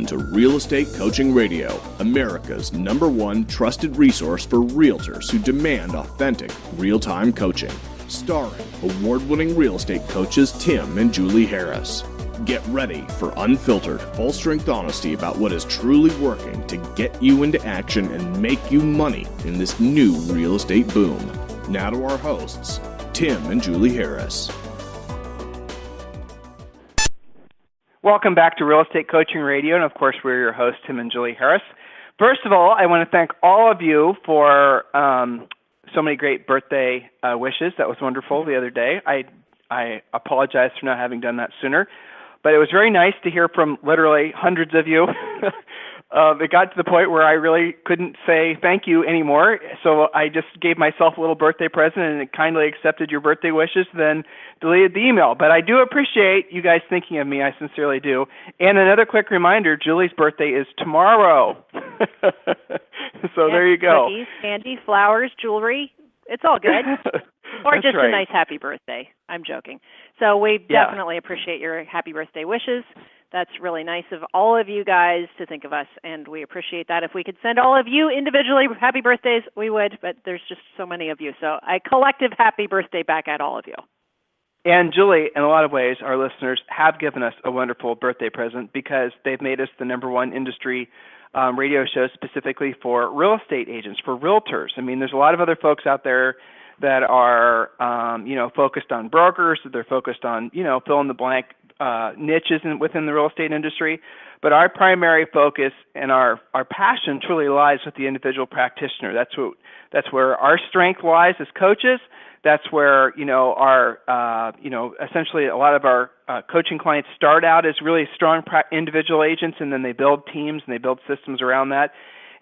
Welcome to Real Estate Coaching Radio, America's #1 trusted resource for realtors who demand authentic, real-time coaching. Starring award-winning real estate coaches Tim and Julie Harris. Get ready for unfiltered, full-strength honesty about what is truly working to get you into action and make you money in this new real estate boom. Now to our hosts, Tim and Julie Harris. Welcome back to Real Estate Coaching Radio, and of course, we're your hosts, Tim and Julie Harris. First of all, I want to thank all of you for so many great birthday wishes. That was wonderful the other day. I apologize for not having done that sooner, but it was very nice to hear from literally hundreds of you. It got to the point where I really couldn't say thank you anymore, so I just gave myself a little birthday present and kindly accepted your birthday wishes, then deleted the email. But I do appreciate you guys thinking of me. I sincerely do. And another quick reminder, Julie's birthday is tomorrow. So there you go. Cookies, candy, flowers, jewelry. It's all good. Or just right. A nice happy birthday. I'm joking. So we definitely appreciate your happy birthday wishes. That's really nice of all of you guys to think of us, and we appreciate that. If we could send all of you individually happy birthdays, we would, but there's just so many of you. So a collective happy birthday back at all of you. And Julie, in a lot of ways, our listeners have given us a wonderful birthday present because they've made us the #1 industry radio show specifically for real estate agents, for realtors. I mean, there's a lot of other folks out there that are, focused on brokers, that they're focused on, fill in the blank niches within the real estate industry. But our primary focus and our passion truly lies with the individual practitioner. That's where our strength lies as coaches. That's where, essentially a lot of our coaching clients start out as really strong individual agents, and then they build teams and they build systems around that.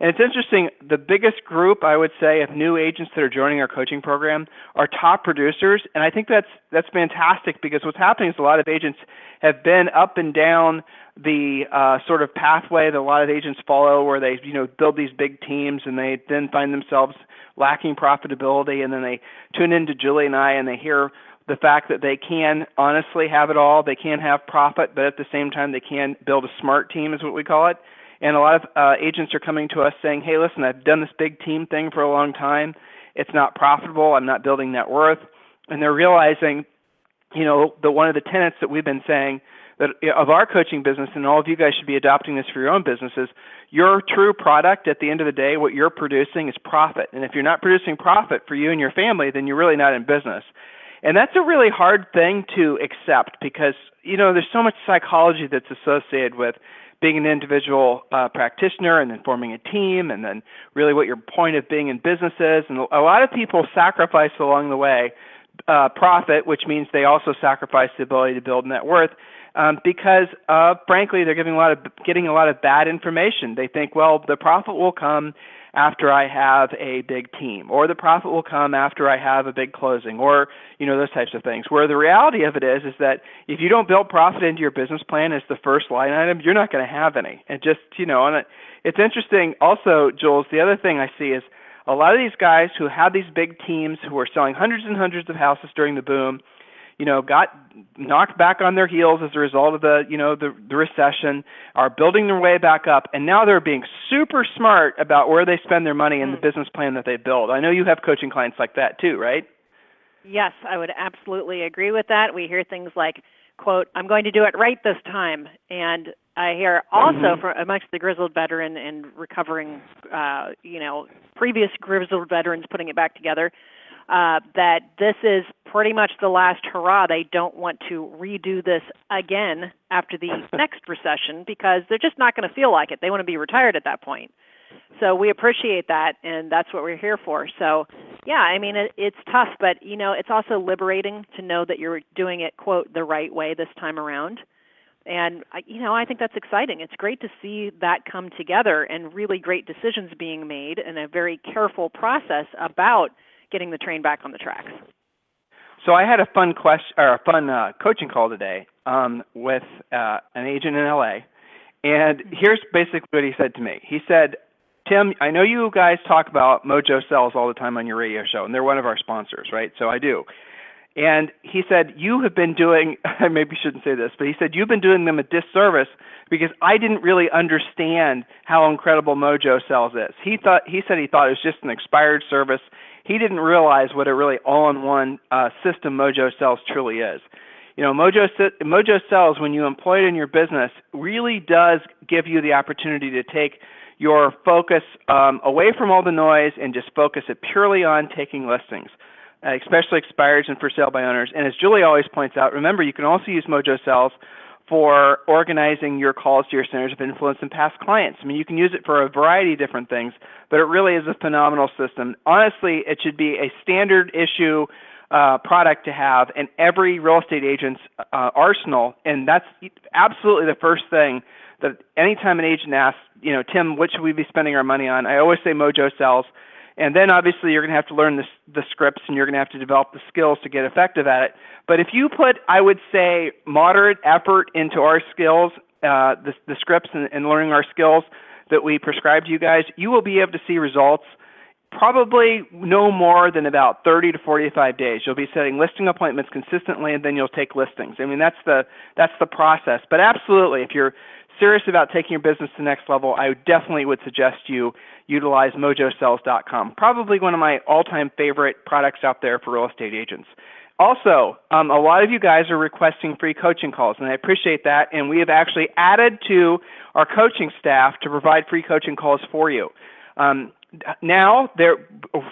And it's interesting, the biggest group, I would say, of new agents that are joining our coaching program are top producers. And I think that's fantastic because what's happening is a lot of agents have been up and down the sort of pathway that a lot of agents follow where they, build these big teams and they then find themselves lacking profitability. And then they tune into Julie and I and they hear the fact that they can honestly have it all. They can have profit, but at the same time, they can build a smart team is what we call it. And a lot of agents are coming to us saying, hey, listen, I've done this big team thing for a long time. It's not profitable. I'm not building net worth. And they're realizing, one of the tenets that we've been saying that of our coaching business, and all of you guys should be adopting this for your own businesses, your true product at the end of the day, what you're producing is profit. And if you're not producing profit for you and your family, then you're really not in business. And that's a really hard thing to accept because, there's so much psychology that's associated with being an individual practitioner and then forming a team and then really what your point of being in business is. And a lot of people sacrifice along the way profit, which means they also sacrifice the ability to build net worth because, frankly, they're getting a lot of bad information. They think, well, the profit will come after I have a big team, or the profit will come after I have a big closing, or, those types of things. Where the reality of it is that if you don't build profit into your business plan as the first line item, you're not going to have any. And just, and it's interesting also, Jules, the other thing I see is a lot of these guys who have these big teams who are selling hundreds and hundreds of houses during the boom, got knocked back on their heels as a result of the recession, are building their way back up, and now they're being super smart about where they spend their money and the business plan that they build. I know you have coaching clients like that too, right? Yes, I would absolutely agree with that. We hear things like, quote, I'm going to do it right this time. And I hear also from amongst the grizzled veteran and recovering, previous grizzled veterans putting it back together, that this is pretty much the last hurrah. They don't want to redo this again after the next recession because they're just not going to feel like it. They want to be retired at that point. So we appreciate that, and that's what we're here for. So, yeah, I mean, it's tough, but, it's also liberating to know that you're doing it, quote, the right way this time around. And, I think that's exciting. It's great to see that come together and really great decisions being made and a very careful process about getting the train back on the tracks. So I had a fun coaching call today with an agent in LA, and here's basically what he said to me. He said, Tim, I know you guys talk about Mojocells all the time on your radio show, and they're one of our sponsors, right? So I do. And he said, you have been doing, I maybe shouldn't say this, but he said, you've been doing them a disservice because I didn't really understand how incredible Mojocells is. He said he thought it was just an expired service. He didn't realize what a really all-in-one system Mojocells truly is. You know, Mojocells, when you employ it in your business, really does give you the opportunity to take your focus away from all the noise and just focus it purely on taking listings, especially expireds and for sale by owners. And as Julie always points out, remember, you can also use Mojocells for organizing your calls to your centers of influence and past clients. I mean, you can use it for a variety of different things, but it really is a phenomenal system. Honestly, it should be a standard issue product to have in every real estate agent's arsenal, and that's absolutely the first thing that anytime an agent asks, you know, Tim, what should we be spending our money on? I always say Mojocells, and then obviously you're going to have to learn the scripts, and you're going to have to develop the skills to get effective at it. But if you put, I would say, moderate effort into our skills, the scripts and learning our skills that we prescribe to you guys, you will be able to see results probably no more than about 30 to 45 days. You'll be setting listing appointments consistently, and then you'll take listings. I mean, that's the process. But absolutely, if you're serious about taking your business to the next level, I definitely would suggest you utilize Mojocells.com. Probably one of my all-time favorite products out there for real estate agents. Also, a lot of you guys are requesting free coaching calls, and I appreciate that. And we have actually added to our coaching staff to provide free coaching calls for you. Now,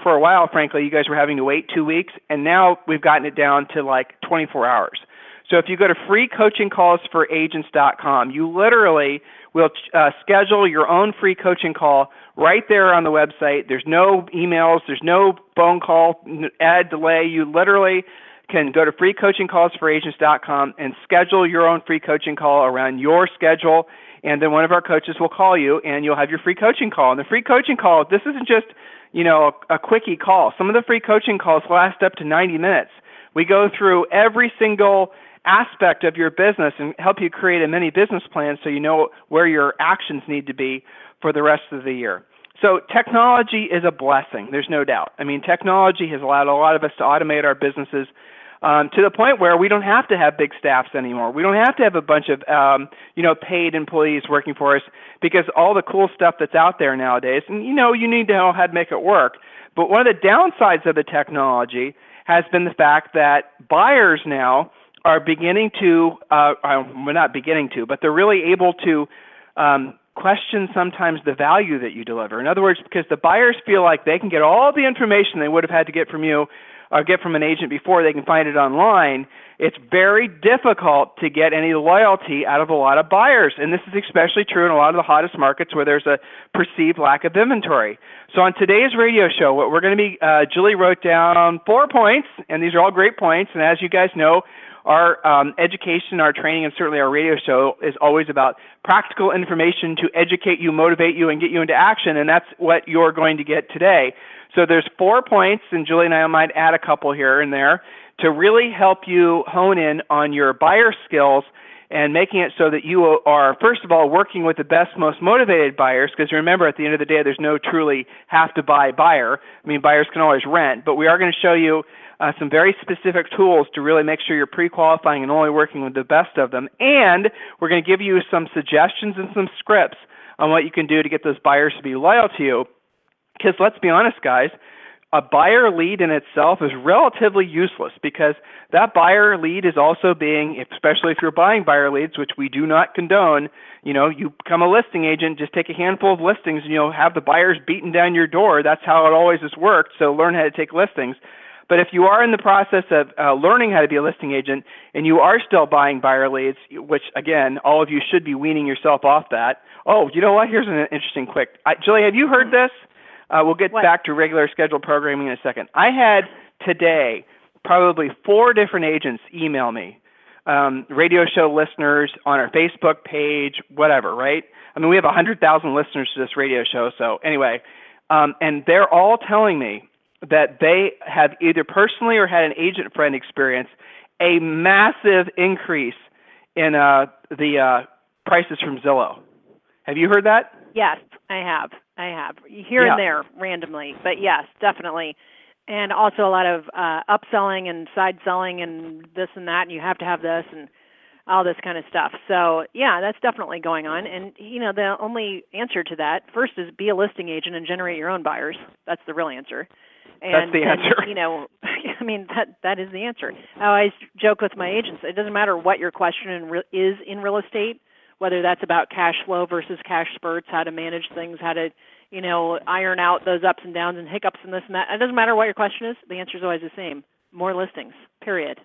for a while, frankly, you guys were having to wait 2 weeks, and now we've gotten it down to like 24 hours. So if you go to freecoachingcallsforagents.com, you literally will schedule your own free coaching call right there on the website. There's no emails. There's no phone call, ad delay. You literally can go to freecoachingcallsforagents.com and schedule your own free coaching call around your schedule, and then one of our coaches will call you, and you'll have your free coaching call. And the free coaching call, this isn't just, you know, a quickie call. Some of the free coaching calls last up to 90 minutes. We go through every single aspect of your business and help you create a mini business plan so you know where your actions need to be for the rest of the year. So technology is a blessing, there's no doubt. I mean, technology has allowed a lot of us to automate our businesses to the point where we don't have to have big staffs anymore. We don't have to have a bunch of paid employees working for us, because all the cool stuff that's out there nowadays, and you need to know how to make it work. But one of the downsides of the technology has been the fact that buyers now are beginning to, not beginning to, but they're really able to question sometimes the value that you deliver. In other words, because the buyers feel like they can get all the information they would have had to get from you or get from an agent before they can find it online, it's very difficult to get any loyalty out of a lot of buyers. And this is especially true in a lot of the hottest markets where there's a perceived lack of inventory. So on today's radio show, what we're going to be, Julie wrote down 4 points, and these are all great points. And as you guys know, our education, our training, and certainly our radio show is always about practical information to educate you, motivate you, and get you into action, and that's what you're going to get today. So there's 4 points, and Julie and I might add a couple here and there, to really help you hone in on your buyer skills and making it so that you are, first of all, working with the best, most motivated buyers, because remember, at the end of the day, there's no truly have-to-buy buyer. I mean, buyers can always rent, but we are going to show you some very specific tools to really make sure you're pre-qualifying and only working with the best of them. And we're going to give you some suggestions and some scripts on what you can do to get those buyers to be loyal to you. Because let's be honest, guys, a buyer lead in itself is relatively useless, because that buyer lead is also being, especially if you're buying buyer leads, which we do not condone, you become a listing agent, just take a handful of listings and you'll have the buyers beating down your door. That's how it always has worked, so learn how to take listings. But if you are in the process of learning how to be a listing agent and you are still buying buyer leads, which, again, all of you should be weaning yourself off that. Oh, you know what? Here's an interesting quick. Julie, have you heard this? We'll get back to regular scheduled programming in a second. I had today probably 4 different agents email me, radio show listeners on our Facebook page, whatever, right? I mean, we have 100,000 listeners to this radio show. So anyway, and they're all telling me that they have either personally or had an agent friend experience a massive increase in the prices from Zillow. Have you heard that? Yes, I have. Here and there randomly, but yes, definitely. And also a lot of upselling and side selling and this and that, and you have to have this and all this kind of stuff. So, yeah, that's definitely going on. And, the only answer to that, first, is be a listing agent and generate your own buyers. That's the real answer. And that's the answer. That is the answer. I always joke with my agents, it doesn't matter what your question is in real estate, whether that's about cash flow versus cash spurts, how to manage things, how to, iron out those ups and downs and hiccups and this and that. It doesn't matter what your question is. The answer is always the same. More listings, period.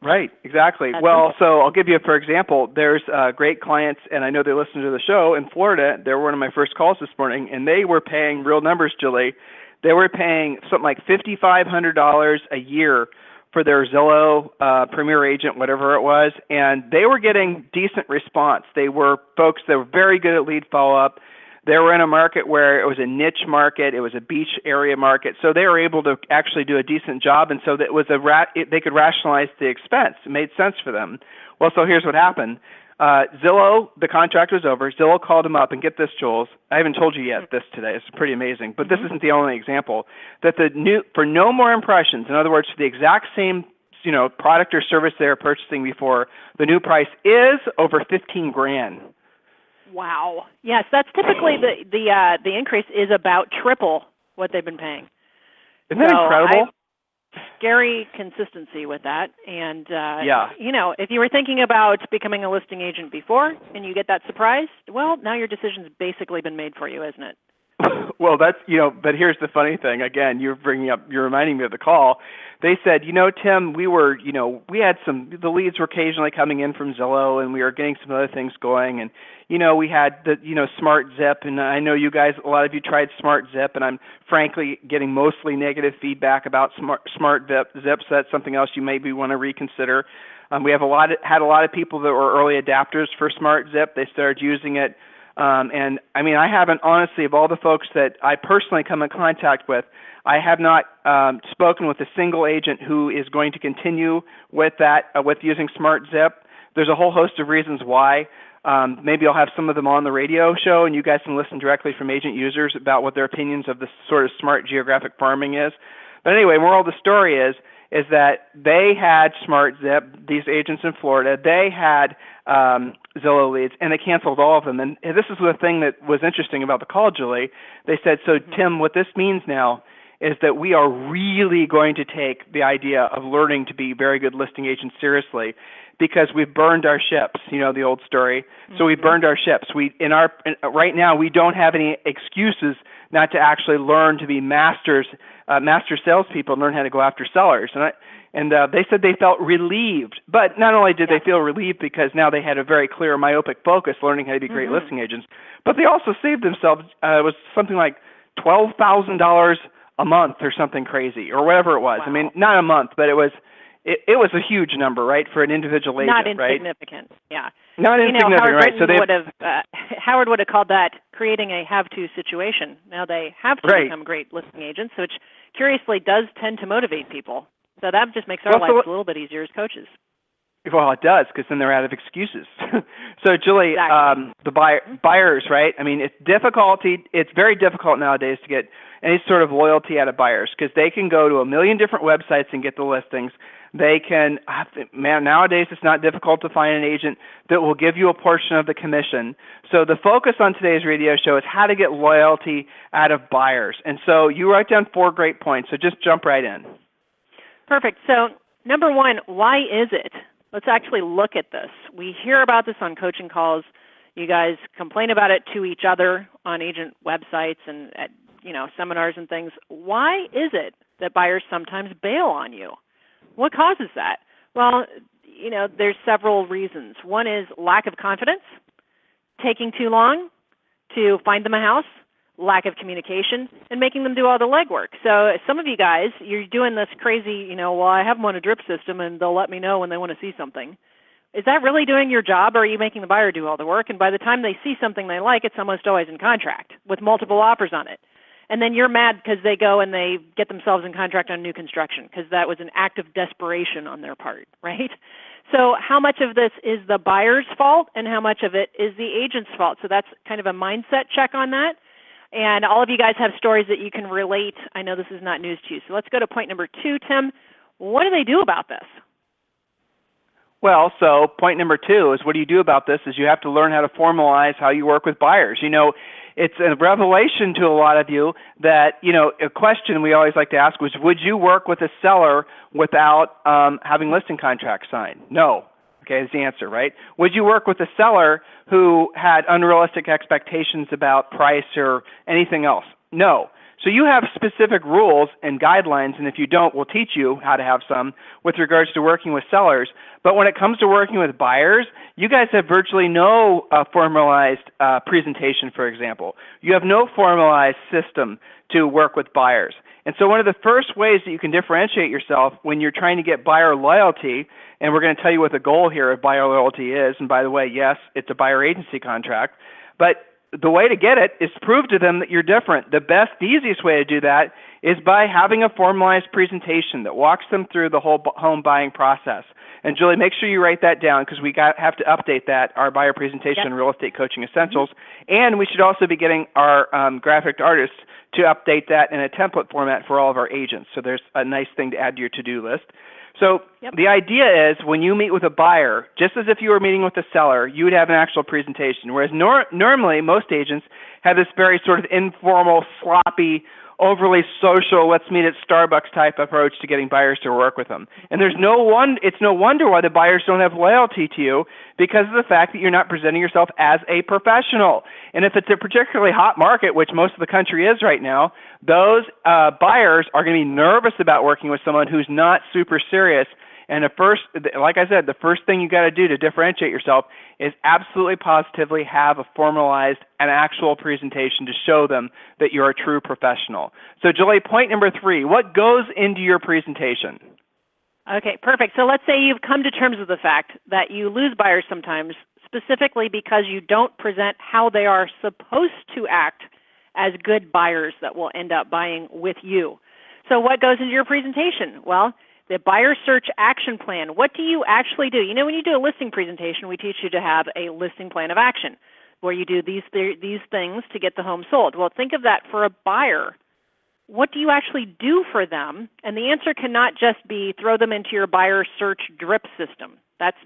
Right, exactly. That's well, simple. so I'll give you, for example, there's great clients, and I know they listen to the show in Florida. They were one of my first calls this morning, and they were paying real numbers, Julie. They were paying something like $5,500 a year for their Zillow Premier Agent, whatever it was, and they were getting decent response. They were folks that were very good at lead follow-up. They were in a market where it was a niche market, it was a beach area market, so they were able to actually do a decent job, and so that was they could rationalize the expense. It made sense for them. Well, so here's what happened. Zillow, the contract was over. Zillow called them up, and get this, Jules. I haven't told you yet this today. It's pretty amazing, but this isn't the only example. That for no more impressions, in other words, for the exact same product or service they were purchasing before, the new price is over $15,000. Wow. Yes, that's typically the increase is about triple what they've been paying. Isn't that incredible? Scary consistency with that. And, yeah. If you were thinking about becoming a listing agent before and you get that surprise, well, now your decision's basically been made for you, isn't it? Well, that's, but here's the funny thing. Again, you're reminding me of the call. They said, Tim, we had the leads were occasionally coming in from Zillow, and we were getting some other things going. And, we had the, Smart Zip, and I know you guys, a lot of you tried Smart Zip, and I'm frankly getting mostly negative feedback about Smart Zip. So that's something else you maybe want to reconsider. We have had a lot of people that were early adapters for Smart Zip. They started using it. And I haven't, honestly, of all the folks that I personally come in contact with, I have not spoken with a single agent who is going to continue with that, with using Smart Zip. There's a whole host of reasons why. Maybe I'll have some of them on the radio show, and you guys can listen directly from agent users about what their opinions of the sort of smart geographic farming is. But anyway, moral of the story is that they had Smart Zip, these agents in Florida. They had Zillow leads, and they canceled all of them. And this is the thing that was interesting about the call, Julie. They said, so Tim, what this means now is that we are really going to take the idea of learning to be very good listing agents seriously, because we've burned our ships, the old story. So we burned our ships. Right now we don't have any excuses not to actually learn to be master salespeople and learn how to go after sellers. And they said they felt relieved. But not only did they feel relieved because now they had a very clear myopic focus learning how to be great listing agents, but they also saved themselves, it was something like $12,000 a month or something crazy or whatever it was. Wow. Not a month, but it was a huge number, right, for an individual agent, Not right? insignificant, yeah. Not insignificant, Howard right? So Howard would have called that creating a have-to situation. Now they have to become great listing agents, which curiously does tend to motivate people. So that just makes our lives a little bit easier as coaches. Well, it does, because then they're out of excuses. So, Julie, Exactly. the buyers, right? It's very difficult nowadays to get any sort of loyalty out of buyers, because they can go to a million different websites and get the listings. They can, nowadays it's not difficult to find an agent that will give you a portion of the commission. So the focus on today's radio show is how to get loyalty out of buyers. And so you write down 4 great points, so just jump right in. Perfect. So number 1, why is it? Let's actually look at this. We hear about this on coaching calls. You guys complain about it to each other on agent websites and at seminars and things. Why is it that buyers sometimes bail on you? What causes that? Well, there's several reasons. One is lack of confidence, taking too long to find them a house, lack of communication, and making them do all the legwork. So some of you guys, you're doing this crazy, I have them on a drip system and they'll let me know when they want to see something. Is that really doing your job, or are you making the buyer do all the work? And by the time they see something they like, it's almost always in contract with multiple offers on it. And then you're mad because they go and they get themselves in contract on new construction because that was an act of desperation on their part, right? So how much of this is the buyer's fault and how much of it is the agent's fault? So that's kind of a mindset check on that. And all of you guys have stories that you can relate. I know this is not news to you. So let's go to point number 2, Tim. What do they do about this? Well, so point number 2 is what do you do about this is you have to learn how to formalize how you work with buyers. It's a revelation to a lot of you that, a question we always like to ask was, would you work with a seller without having listing contracts signed? No. Okay, is the answer, right? Would you work with a seller who had unrealistic expectations about price or anything else? No. So you have specific rules and guidelines, and if you don't, we'll teach you how to have some with regards to working with sellers. But when it comes to working with buyers, you guys have virtually no formalized presentation, for example. You have no formalized system to work with buyers. And so one of the first ways that you can differentiate yourself when you're trying to get buyer loyalty, and we're going to tell you what the goal here of buyer loyalty is, and by the way, yes, it's a buyer agency contract, but the way to get it is to prove to them that you're different. The easiest way to do that is by having a formalized presentation that walks them through the whole home buying process. And Julie, make sure you write that down because we have to update that, our buyer presentation in Real Estate Coaching Essentials. And we should also be getting our graphic artists to update that in a template format for all of our agents. So there's a nice thing to add to your to-do list. So the idea is when you meet with a buyer, just as if you were meeting with a seller, you would have an actual presentation, whereas normally most agents have this very sort of informal, sloppy, overly social, let's meet at Starbucks type approach to getting buyers to work with them. And it's no wonder why the buyers don't have loyalty to you, because of the fact that you're not presenting yourself as a professional. And if it's a particularly hot market, which most of the country is right now, those buyers are going to be nervous about working with someone who's not super serious. And like I said, the first thing you got to do to differentiate yourself is absolutely positively have a formalized and actual presentation to show them that you're a true professional. So Julie, point number 3, what goes into your presentation? Okay, perfect. So let's say you've come to terms with the fact that you lose buyers sometimes, specifically because you don't present how they are supposed to act as good buyers that will end up buying with you. So what goes into your presentation? Well, the buyer search action plan. What do you actually do? When you do a listing presentation, we teach you to have a listing plan of action where you do these things to get the home sold. Well, think of that for a buyer. What do you actually do for them? And the answer cannot just be throw them into your buyer search drip system. That's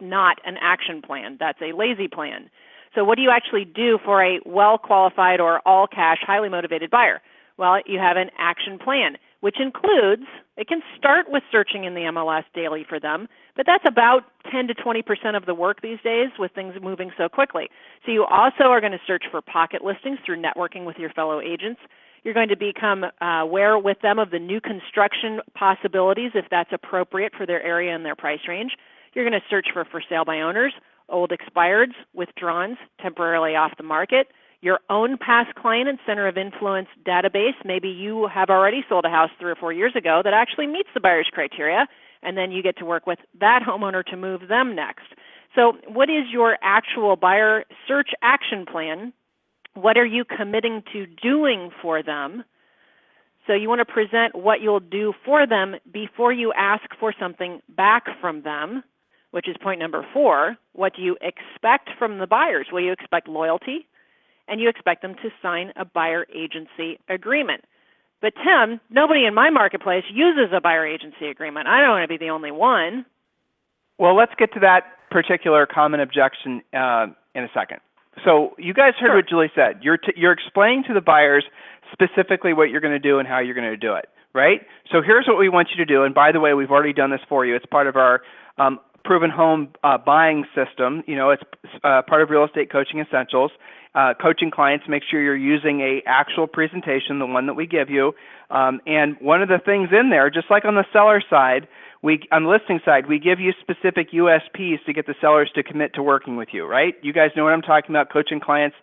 not an action plan. That's a lazy plan. So what do you actually do for a well-qualified or all-cash, highly motivated buyer? Well, you have an action plan, which includes, it can start with searching in the MLS daily for them, but that's about 10 to 20% of the work these days with things moving so quickly. So you also are going to search for pocket listings through networking with your fellow agents. You're going to become aware with them of the new construction possibilities if that's appropriate for their area and their price range. You're going to search for sale by owners, old expireds, withdrawns, temporarily off the market, your own past client and center of influence database. Maybe you have already sold a house 3 or 4 years ago that actually meets the buyer's criteria, and then you get to work with that homeowner to move them next. So what is your actual buyer search action plan? What are you committing to doing for them? So you want to present what you'll do for them before you ask for something back from them, which is point number 4. What do you expect from the buyers? Well, you expect loyalty, and you expect them to sign a buyer agency agreement. But Tim, nobody in my marketplace uses a buyer agency agreement. I don't want to be the only one. Well, let's get to that particular common objection in a second. So you guys heard what Julie said. You're explaining to the buyers specifically what you're going to do and how you're going to do it, right? So here's what we want you to do. And by the way, we've already done this for you. It's part of our proven home buying system. It's part of Real Estate Coaching Essentials. Coaching clients, make sure you're using a actual presentation, the one that we give you. And one of the things in there, just like on the seller side, on the listing side, we give you specific USPs to get the sellers to commit to working with you, right? You guys know what I'm talking about, coaching clients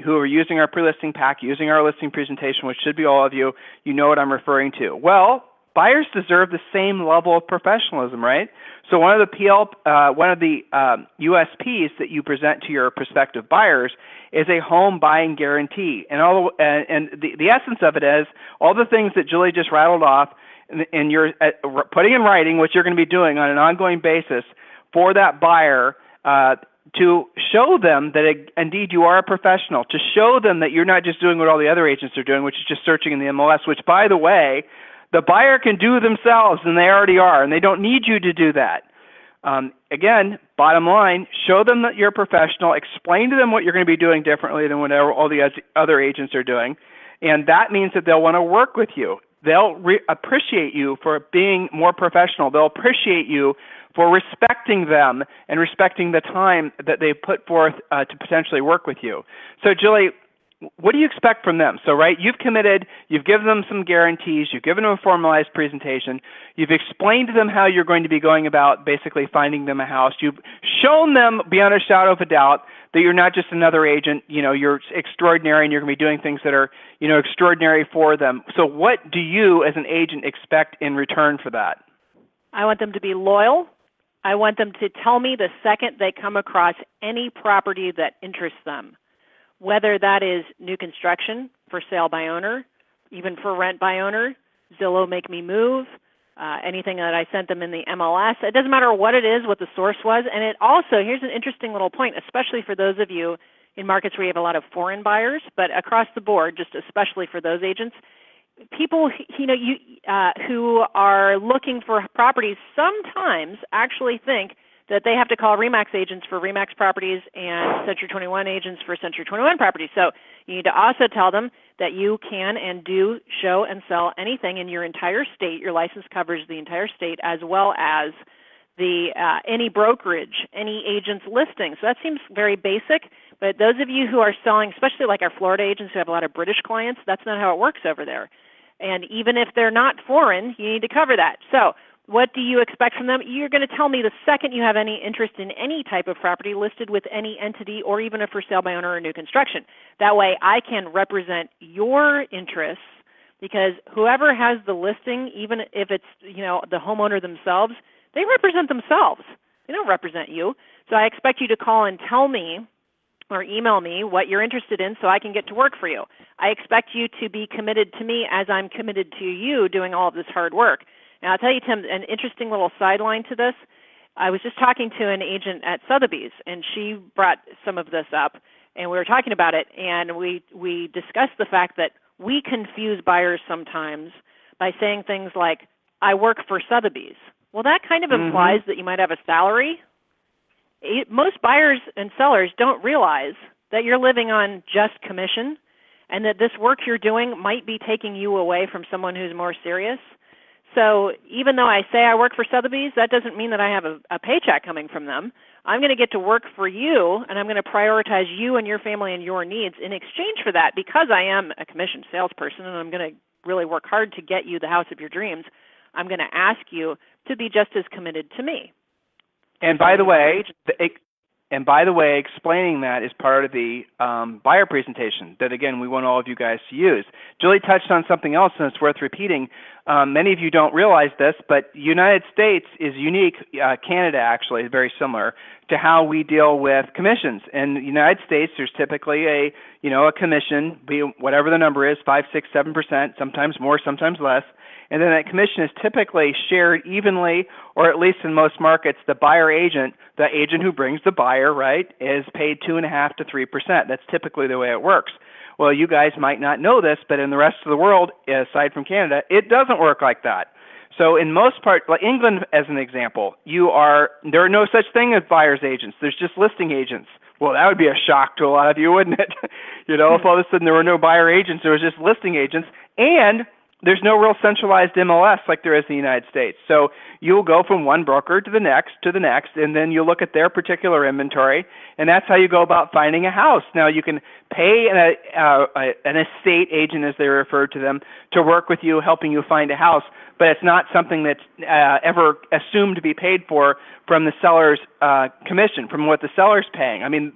who are using our pre-listing pack, using our listing presentation, which should be all of you. You know what I'm referring to. Well, buyers deserve the same level of professionalism, right? So one of the USPs that you present to your prospective buyers is a home buying guarantee, and the essence of it is all the things that Julie just rattled off, and you're putting in writing what you're going to be doing on an ongoing basis for that buyer to show them that indeed you are a professional, to show them that you're not just doing what all the other agents are doing, which is just searching in the MLS, which, by the way, the buyer can do themselves, and they already are, and they don't need you to do that. Again, bottom line, show them that you're a professional, explain to them what you're going to be doing differently than whatever all the other agents are doing, and that means that they'll want to work with you. They'll appreciate you for being more professional. They'll appreciate you for respecting them and respecting the time that they put forth to potentially work with you. So, Julie, what do you expect from them? So, right, you've committed, you've given them some guarantees, you've given them a formalized presentation, you've explained to them how you're going to be going about basically finding them a house, you've shown them beyond a shadow of a doubt that you're not just another agent, you're extraordinary and you're going to be doing things that are, extraordinary for them. So what do you as an agent expect in return for that? I want them to be loyal. I want them to tell me the second they come across any property that interests them, whether that is new construction, for sale by owner, even for rent by owner, Zillow Make Me Move, anything that I sent them in the MLS. It doesn't matter what it is, what the source was. And it also, here's an interesting little point, especially for those of you in markets where you have a lot of foreign buyers, but across the board, just especially for those agents, people who are looking for properties sometimes actually think that they have to call RE/MAX agents for RE/MAX properties and Century 21 agents for Century 21 properties. So you need to also tell them that you can and do show and sell anything in your entire state. Your license covers the entire state, as well as the any brokerage, any agent's listing. So that seems very basic, but those of you who are selling, especially like our Florida agents who have a lot of British clients, that's not how it works over there. And even if they're not foreign, you need to cover that. So what do you expect from them? You're going to tell me the second you have any interest in any type of property listed with any entity or even a for sale by owner or new construction. That way I can represent your interests, because whoever has the listing, even if it's the homeowner themselves, they represent themselves. They don't represent you. So I expect you to call and tell me or email me what you're interested in so I can get to work for you. I expect you to be committed to me as I'm committed to you doing all of this hard work. Now, I'll tell you, Tim, an interesting little sideline to this. I was just talking to an agent at Sotheby's, and she brought some of this up, and we were talking about it, and we discussed the fact that we confuse buyers sometimes by saying things like, I work for Sotheby's. Well, that kind of implies that you might have a salary. Most buyers and sellers don't realize that you're living on just commission and that this work you're doing might be taking you away from someone who's more serious. So even though I say I work for Sotheby's, that doesn't mean that I have a paycheck coming from them. I'm going to get to work for you, and I'm going to prioritize you and your family and your needs in exchange for that. Because I am a commissioned salesperson and I'm going to really work hard to get you the house of your dreams, I'm going to ask you to be just as committed to me. And by the way, explaining that is part of the buyer presentation that, again, we want all of you guys to use. Julie touched on something else, and it's worth repeating. Many of you don't realize this, but United States is unique. Canada, actually, is very similar to how we deal with commissions. In the United States, there's typically a commission, be whatever the number is, 5%, 6%, 7%, sometimes more, sometimes less. And then that commission is typically shared evenly, or at least in most markets, the buyer agent, the agent who brings the buyer, right, is paid 2.5% to 3%. That's typically the way it works. Well, you guys might not know this, but in the rest of the world, aside from Canada, it doesn't work like that. So in most parts, like England as an example, there are no such thing as buyer's agents. There's just listing agents. Well, that would be a shock to a lot of you, wouldn't it? If all of a sudden there were no buyer agents, there was just listing agents, and there's no real centralized MLS like there is in the United States. So you'll go from one broker to the next, and then you look at their particular inventory, and that's how you go about finding a house. Now, you can pay an estate agent, as they refer to them, to work with you, helping you find a house, but it's not something that's ever assumed to be paid for from the seller's commission, from what the seller's paying. I mean,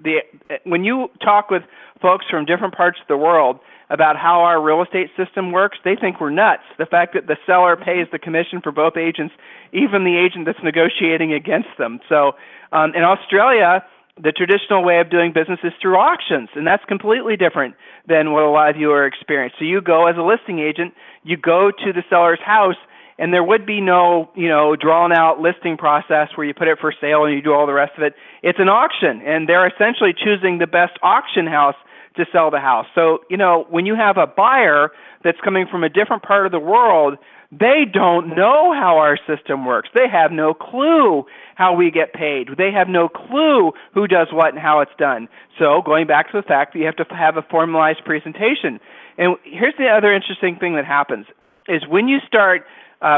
when you talk with folks from different parts of the world about how our real estate system works, they think we're nuts. The fact that the seller pays the commission for both agents, even the agent that's negotiating against them. So in Australia, the traditional way of doing business is through auctions, and that's completely different than what a lot of you are experiencing. So you go as a listing agent, you go to the seller's house, and there would be no, drawn out listing process where you put it for sale and you do all the rest of it. It's an auction, and they're essentially choosing the best auction house to sell the house. So, when you have a buyer that's coming from a different part of the world, they don't know how our system works. They have no clue how we get paid. They have no clue who does what and how it's done. So going back to the fact that you have to have a formalized presentation. And here's the other interesting thing that happens is when you start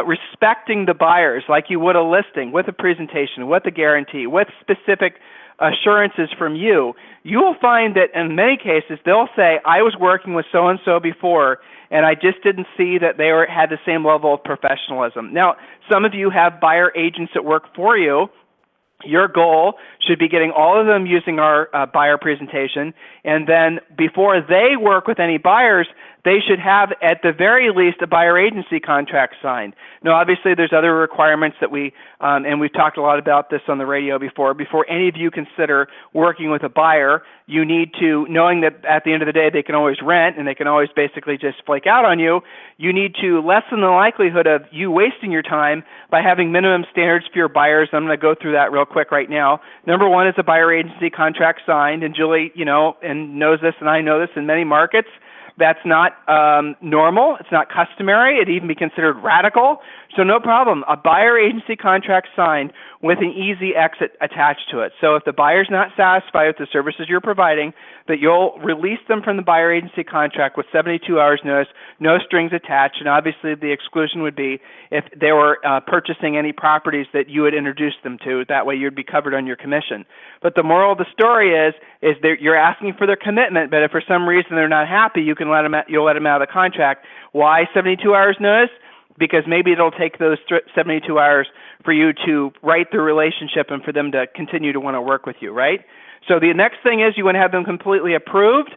respecting the buyers like you would a listing with a presentation, with a guarantee, with specific assurances from you, you will find that in many cases they'll say, I was working with so-and-so before, and I just didn't see that they had the same level of professionalism. Now, some of you have buyer agents that work for you. Your goal should be getting all of them using our buyer presentation, and then before they work with any buyers, they should have, at the very least, a buyer agency contract signed. Now, obviously, there's other requirements that and we've talked a lot about this on the radio before any of you consider working with a buyer, you need to, knowing that at the end of the day they can always rent and they can always basically just flake out on you, you need to lessen the likelihood of you wasting your time by having minimum standards for your buyers. I'm going to go through that real quick right now. Number one is a buyer agency contract signed, and Julie, and knows this, and I know this in many markets. That's not normal. It's not customary. It'd even be considered radical. So no problem. A buyer agency contract signed with an easy exit attached to it. So if the buyer's not satisfied with the services you're providing, that you'll release them from the buyer agency contract with 72 hours notice, no strings attached, and obviously the exclusion would be if they were purchasing any properties that you had introduced them to. That way you'd be covered on your commission. But the moral of the story is that you're asking for their commitment, but if for some reason they're not happy, you'll let them out of the contract. Why 72 hours notice? Because maybe it'll take those 72 hours for you to write the relationship and for them to continue to want to work with you, right? So the next thing is you want to have them completely approved.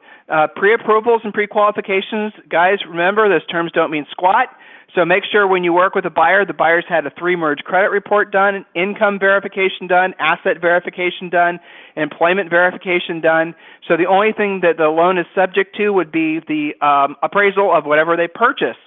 Pre-approvals and pre-qualifications, guys, remember those terms don't mean squat. So make sure when you work with a buyer, the buyer's had a 3-merge credit report done, income verification done, asset verification done, employment verification done. So the only thing that the loan is subject to would be the appraisal of whatever they purchase.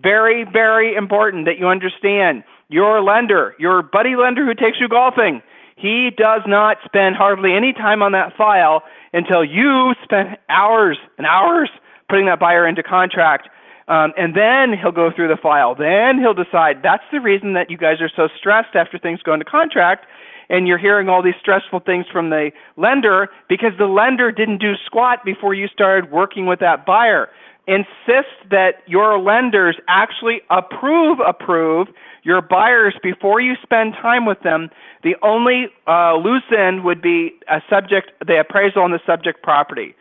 Very, very important that you understand your lender, your buddy lender who takes you golfing, he does not spend hardly any time on that file until you spend hours and hours putting that buyer into contract. And then he'll go through the file. Then he'll decide. That's the reason that you guys are so stressed after things go into contract and you're hearing all these stressful things from the lender because the lender didn't do squat before you started working with that buyer. Insist that your lenders actually approve your buyers before you spend time with them. The only loose end would be the appraisal on the subject property.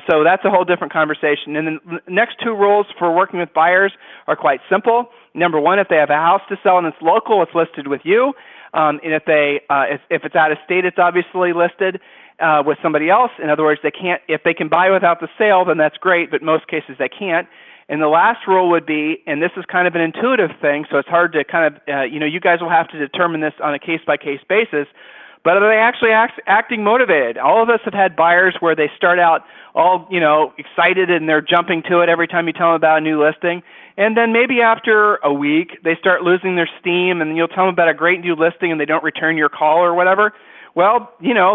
So that's a whole different conversation. And the next 2 rules for working with buyers are quite simple. Number one, if they have a house to sell and it's local, it's listed with you. And if it's out of state, it's obviously listed with somebody else. In other words, if they can buy without the sale, then that's great, but most cases they can't. And the last rule would be, and this is kind of an intuitive thing, so it's hard to kind of, you guys will have to determine this on a case-by-case basis, but are they actually acting motivated? All of us have had buyers where they start out all, excited and they're jumping to it every time you tell them about a new listing. And then maybe after a week, they start losing their steam and you'll tell them about a great new listing and they don't return your call or whatever. Well,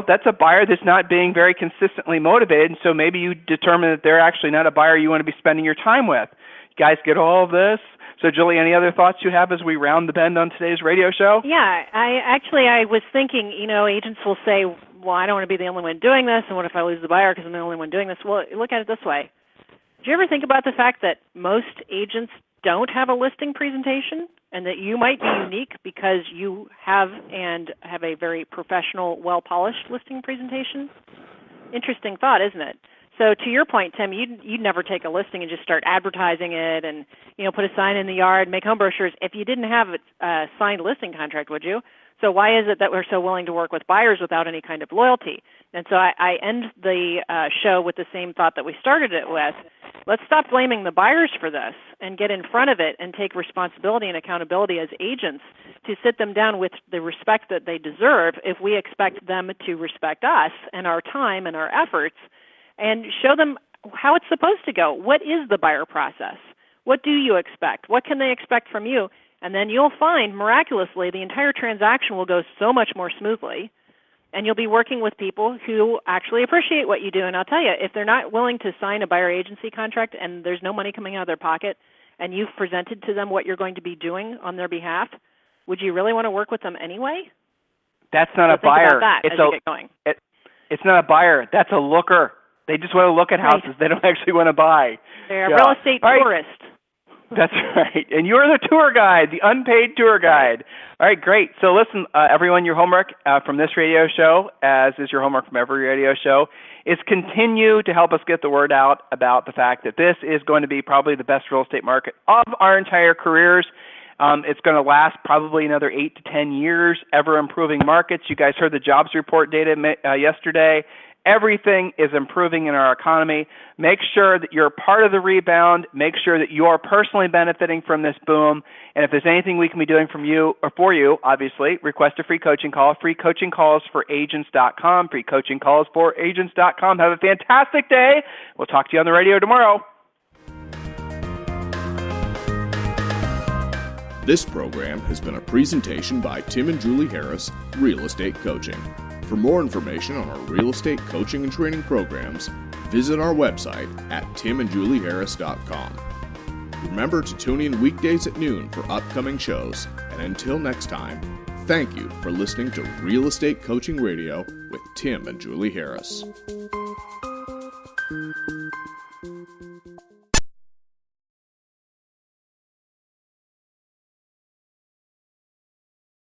that's a buyer that's not being very consistently motivated, and so maybe you determine that they're actually not a buyer you want to be spending your time with. You guys get all of this? So, Julie, any other thoughts you have as we round the bend on today's radio show? Yeah, I was thinking, agents will say, well, I don't want to be the only one doing this, and what if I lose the buyer because I'm the only one doing this? Well, look at it this way. Do you ever think about the fact that most agents don't have a listing presentation? And that you might be unique because you have a very professional, well-polished listing presentation? Interesting thought, isn't it? So to your point, Tim, you'd never take a listing and just start advertising it and, put a sign in the yard, make home brochures if you didn't have a signed listing contract, would you? So why is it that we're so willing to work with buyers without any kind of loyalty? And so I end the show with the same thought that we started it with. Let's stop blaming the buyers for this and get in front of it and take responsibility and accountability as agents to sit them down with the respect that they deserve if we expect them to respect us and our time and our efforts, and show them how it's supposed to go. What is the buyer process? What do you expect? What can they expect from you? And then you'll find, miraculously, the entire transaction will go so much more smoothly, and you'll be working with people who actually appreciate what you do. And I'll tell you, if they're not willing to sign a buyer agency contract and there's no money coming out of their pocket, and you've presented to them what you're going to be doing on their behalf, would you really want to work with them anyway? That's not a buyer. It's not a buyer. That's a looker. They just want to look at houses. They don't actually want to buy. They're a real estate tourist. That's right. And you're the tour guide, the unpaid tour guide. All right, great. So listen, everyone, your homework from this radio show, as is your homework from every radio show, is continue to help us get the word out about the fact that this is going to be probably the best real estate market of our entire careers. It's going to last probably another 8 to 10 years, ever-improving markets. You guys heard the jobs report data yesterday. Everything is improving in our economy. Make sure that you're part of the rebound. Make sure that you're personally benefiting from this boom. And if there's anything we can be doing from you or for you, obviously, request a free coaching call. Free coaching calls for agents.com. Free coaching calls for agents.com. Have a fantastic day. We'll talk to you on the radio tomorrow. This program has been a presentation by Tim and Julie Harris, Real Estate Coaching. For more information on our real estate coaching and training programs, visit our website at timandjulieharris.com. Remember to tune in weekdays at noon for upcoming shows, and until next time, thank you for listening to Real Estate Coaching Radio with Tim and Julie Harris.